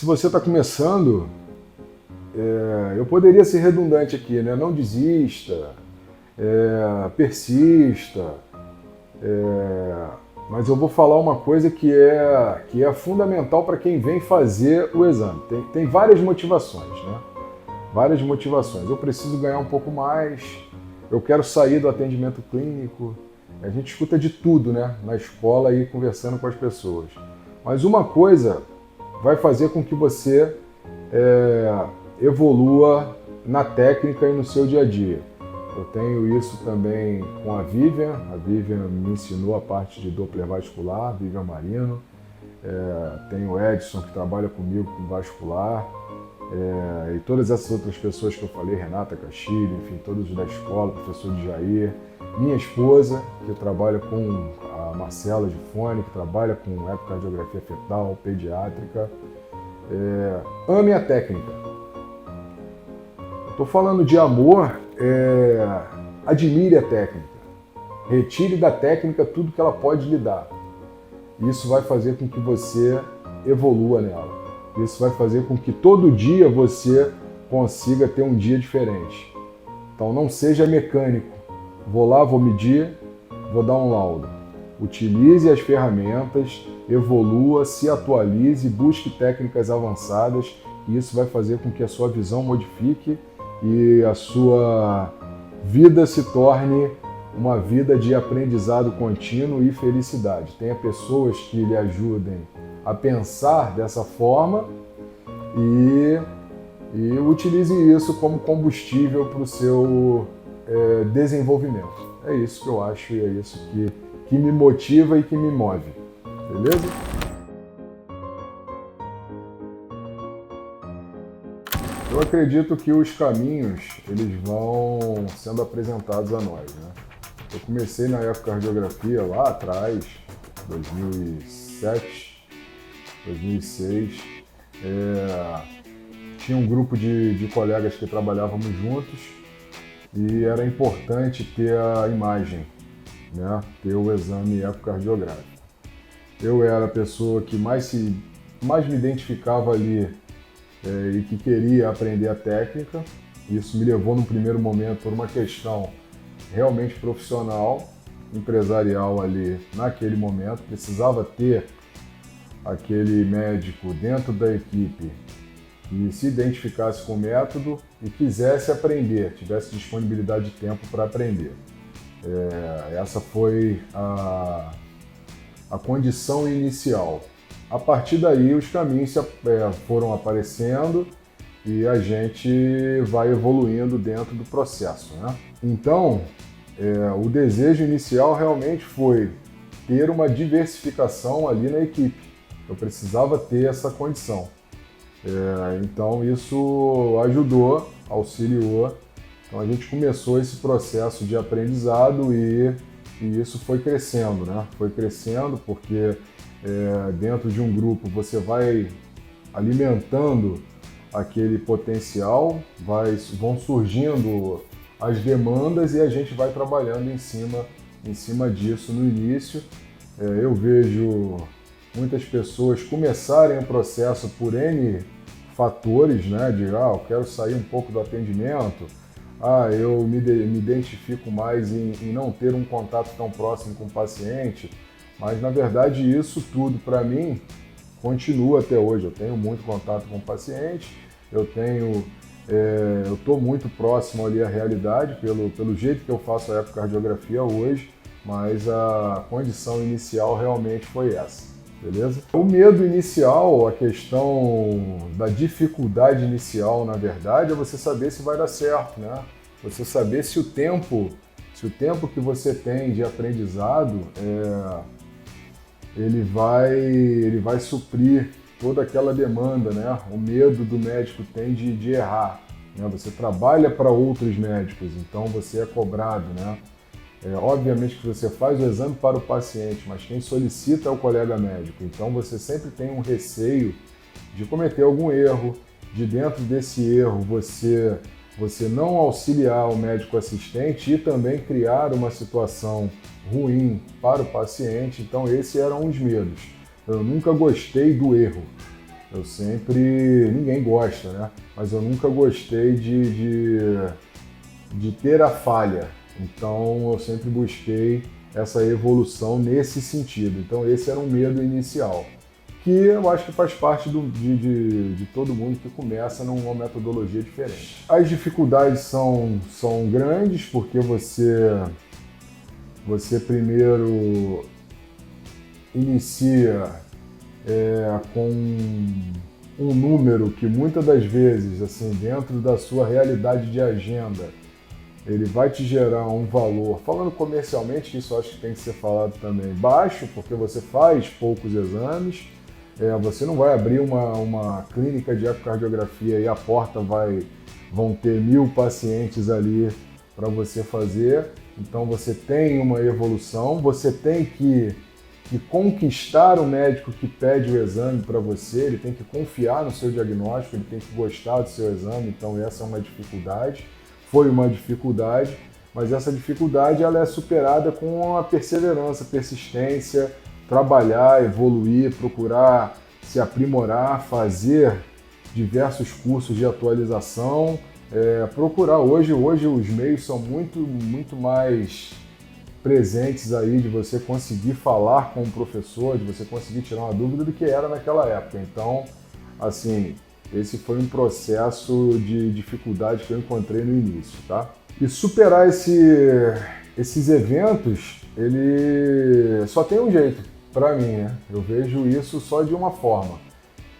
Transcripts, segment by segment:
se você está começando, eu poderia ser redundante aqui, né? Não desista, persista, mas eu vou falar uma coisa que é fundamental para quem vem fazer o exame. Tem várias motivações, né? Várias motivações. Eu preciso ganhar um pouco mais, eu quero sair do atendimento clínico. A gente escuta de tudo, né? Na escola e conversando com as pessoas. Mas uma coisa vai fazer com que você evolua na técnica e no seu dia a dia. Eu tenho isso também com a Vivian. A Vivian me ensinou a parte de Doppler vascular, Vivian Marino. Tenho o Edson, que trabalha comigo com vascular. E todas essas outras pessoas que eu falei, Renata Castilho, enfim, todos da escola, professor de Jair. Minha esposa, que trabalha com a Marcela Gifone, que trabalha com ecocardiografia fetal, pediátrica. Ame a técnica. Estou falando de amor, admire a técnica. Retire da técnica tudo que ela pode lhe dar. Isso vai fazer com que você evolua nela. Isso vai fazer com que todo dia você consiga ter um dia diferente. Então não seja mecânico. Vou lá, vou medir, vou dar um laudo. Utilize as ferramentas, evolua, se atualize, busque técnicas avançadas, e isso vai fazer com que a sua visão modifique e a sua vida se torne uma vida de aprendizado contínuo e felicidade. Tenha pessoas que lhe ajudem a pensar dessa forma e utilize isso como combustível para o seu desenvolvimento. É isso que eu acho e é isso que me motiva e que me move. Beleza? Eu acredito que os caminhos eles vão sendo apresentados a nós, né? Eu comecei na ecocardiografia lá atrás, 2007, 2006. Tinha um grupo de colegas que trabalhávamos juntos e era importante ter a imagem, né? Ter o exame ecocardiográfico. Eu era a pessoa que mais me identificava ali e que queria aprender a técnica. Isso me levou, no primeiro momento, por uma questão realmente profissional, empresarial ali naquele momento. Precisava ter aquele médico dentro da equipe que se identificasse com o método e quisesse aprender, tivesse disponibilidade de tempo para aprender. Essa foi a condição inicial. A partir daí, os caminhos foram aparecendo e a gente vai evoluindo dentro do processo, né? Então, o desejo inicial realmente foi ter uma diversificação ali na equipe. Eu precisava ter essa condição. Então, isso ajudou, auxiliou. Então, a gente começou esse processo de aprendizado e isso foi crescendo, né? Foi crescendo porque dentro de um grupo você vai alimentando aquele potencial, vão surgindo as demandas e a gente vai trabalhando em cima disso no início. Eu vejo muitas pessoas começarem o processo por N fatores, né? Eu quero sair um pouco do atendimento, eu me identifico mais em não ter um contato tão próximo com o paciente, mas na verdade isso tudo para mim continua até hoje. Eu tenho muito contato com o paciente, eu estou muito próximo ali à realidade pelo jeito que eu faço a ecocardiografia hoje, mas a condição inicial realmente foi essa. Beleza? O medo inicial, a questão da dificuldade inicial, na verdade, é você saber se vai dar certo, né? Você saber se o tempo que você tem de aprendizado, ele vai suprir toda aquela demanda, né? O medo do médico tem de errar, né? Você trabalha para outros médicos, então você é cobrado, né? Obviamente que você faz o exame para o paciente, mas quem solicita é o colega médico. Então você sempre tem um receio de cometer algum erro, de dentro desse erro você não auxiliar o médico assistente e também criar uma situação ruim para o paciente. Então esses eram os medos. Eu nunca gostei do erro. Ninguém gosta, né? Mas eu nunca gostei de ter a falha. Então eu sempre busquei essa evolução nesse sentido. Então esse era um medo inicial, que eu acho que faz parte de todo mundo que começa numa metodologia diferente. As dificuldades são grandes porque você primeiro inicia com um número que muitas das vezes, assim, dentro da sua realidade de agenda, ele vai te gerar um valor, falando comercialmente, que isso eu acho que tem que ser falado também, baixo, porque você faz poucos exames, você não vai abrir uma clínica de ecocardiografia e a porta vão ter 1000 pacientes ali para você fazer, então você tem uma evolução, você tem que conquistar o médico que pede o exame para você, ele tem que confiar no seu diagnóstico, ele tem que gostar do seu exame, então essa é uma dificuldade. Foi uma dificuldade, mas essa dificuldade ela é superada com a perseverança, persistência, trabalhar, evoluir, procurar se aprimorar, fazer diversos cursos de atualização, procurar hoje os meios são muito mais presentes aí de você conseguir falar com o professor, de você conseguir tirar uma dúvida do que era naquela época. Então, assim, esse foi um processo de dificuldade que eu encontrei no início, tá? E superar esses eventos, ele só tem um jeito para mim, né? Eu vejo isso só de uma forma.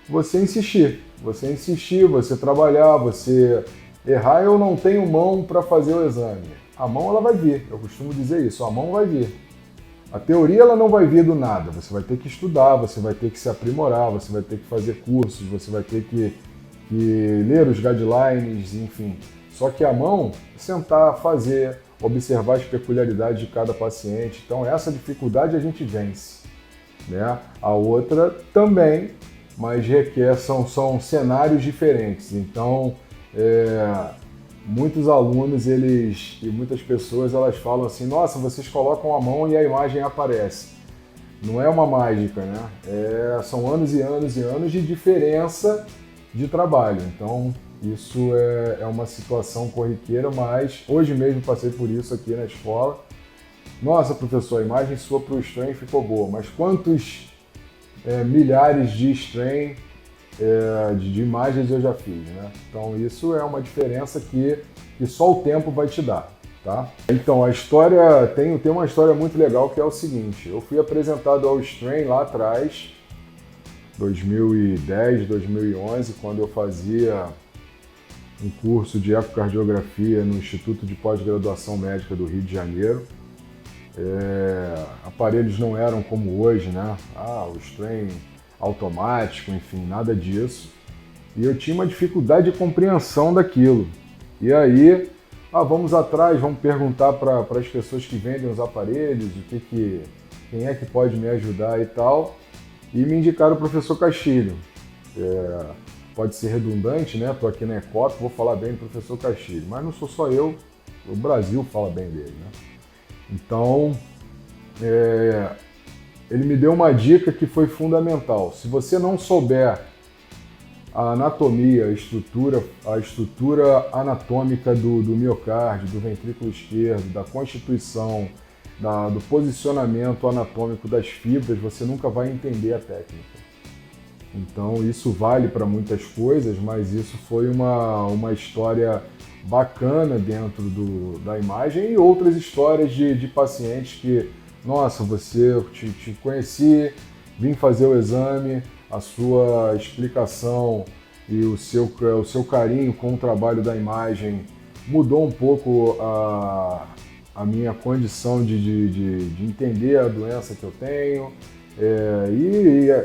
Você insistir, você trabalhar, você errar. Eu não tenho mão para fazer o exame. A mão ela vai vir, eu costumo dizer isso, a mão vai vir. A teoria ela não vai vir do nada, você vai ter que estudar, você vai ter que se aprimorar, você vai ter que fazer cursos, você vai ter que ler os guidelines, enfim. Só que a mão, sentar, fazer, observar as peculiaridades de cada paciente, então essa dificuldade a gente vence, né? A outra também, mas requer, são cenários diferentes, então muitos alunos e muitas pessoas elas falam assim, nossa, vocês colocam a mão e a imagem aparece. Não é uma mágica, né? São anos e anos e anos de diferença de trabalho. Então isso é uma situação corriqueira, mas hoje mesmo passei por isso aqui na escola. Nossa, professor, a imagem sua para o strain ficou boa, mas quantos milhares de strain de imagens eu já fiz, né? Então isso é uma diferença que só o tempo vai te dar, tá? Então a história, tem uma história muito legal que é o seguinte, eu fui apresentado ao strain lá atrás, 2010, 2011, quando eu fazia um curso de ecocardiografia no Instituto de Pós-Graduação Médica do Rio de Janeiro. Aparelhos não eram como hoje, né? O strain automático, enfim, nada disso. E eu tinha uma dificuldade de compreensão daquilo. E aí, vamos atrás, vamos perguntar para as pessoas que vendem os aparelhos, quem é que pode me ajudar e tal. E me indicaram o professor Castilho. Pode ser redundante, né? Estou aqui na ECOP, vou falar bem do professor Castilho. Mas não sou só eu, o Brasil fala bem dele, né? Então, ele me deu uma dica que foi fundamental. Se você não souber a anatomia, a estrutura anatômica do miocárdio, do ventrículo esquerdo, da constituição, do posicionamento anatômico das fibras, você nunca vai entender a técnica. Então isso vale para muitas coisas, mas isso foi uma história bacana dentro da imagem e outras histórias de pacientes que, nossa, eu te conheci, vim fazer o exame, a sua explicação e o seu carinho com o trabalho da imagem mudou um pouco a minha condição de entender a doença que eu tenho,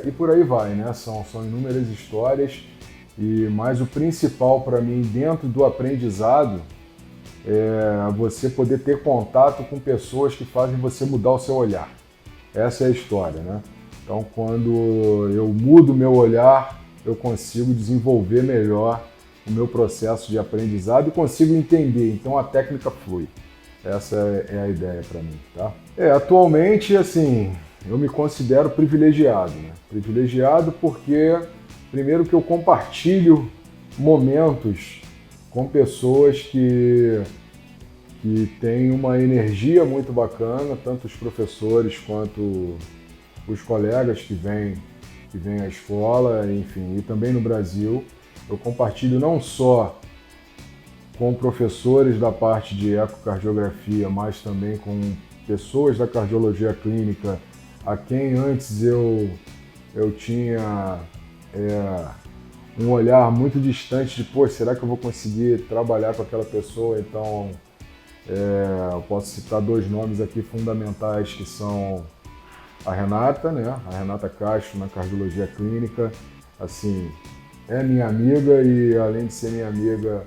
e por aí vai, né? São inúmeras histórias, mas o principal para mim dentro do aprendizado é você poder ter contato com pessoas que fazem você mudar o seu olhar. Essa é a história, né? Então, quando eu mudo o meu olhar, eu consigo desenvolver melhor o meu processo de aprendizado e consigo entender. Então, a técnica flui. Essa é a ideia para mim, tá? Atualmente, assim, eu me considero privilegiado, né? Privilegiado porque, Primeiro que eu compartilho momentos com pessoas que têm uma energia muito bacana, tanto os professores quanto os colegas que vêm à escola, enfim, e também no Brasil. Eu compartilho não só com professores da parte de ecocardiografia, mas também com pessoas da cardiologia clínica, a quem antes eu tinha um olhar muito distante de, pô, será que eu vou conseguir trabalhar com aquela pessoa? Então, eu posso citar 2 nomes aqui fundamentais, que são a Renata, né? A Renata Castro, na cardiologia clínica, assim, é minha amiga e, além de ser minha amiga,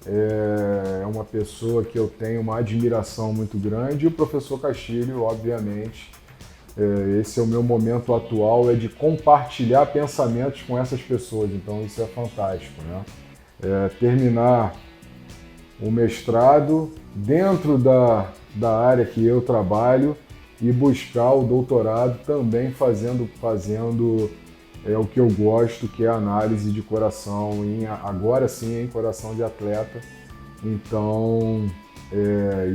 é uma pessoa que eu tenho uma admiração muito grande. E o professor Castilho, obviamente, esse é o meu momento atual, é de compartilhar pensamentos com essas pessoas, então isso é fantástico, né? Terminar o mestrado dentro da área que eu trabalho e buscar o doutorado também fazendo o que eu gosto, que é a análise de coração, agora sim em coração de atleta. Então,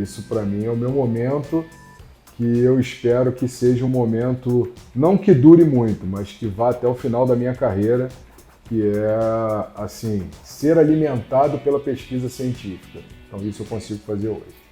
isso para mim é o meu momento, que eu espero que seja um momento, não que dure muito, mas que vá até o final da minha carreira, que é, assim, ser alimentado pela pesquisa científica. Então isso eu consigo fazer hoje.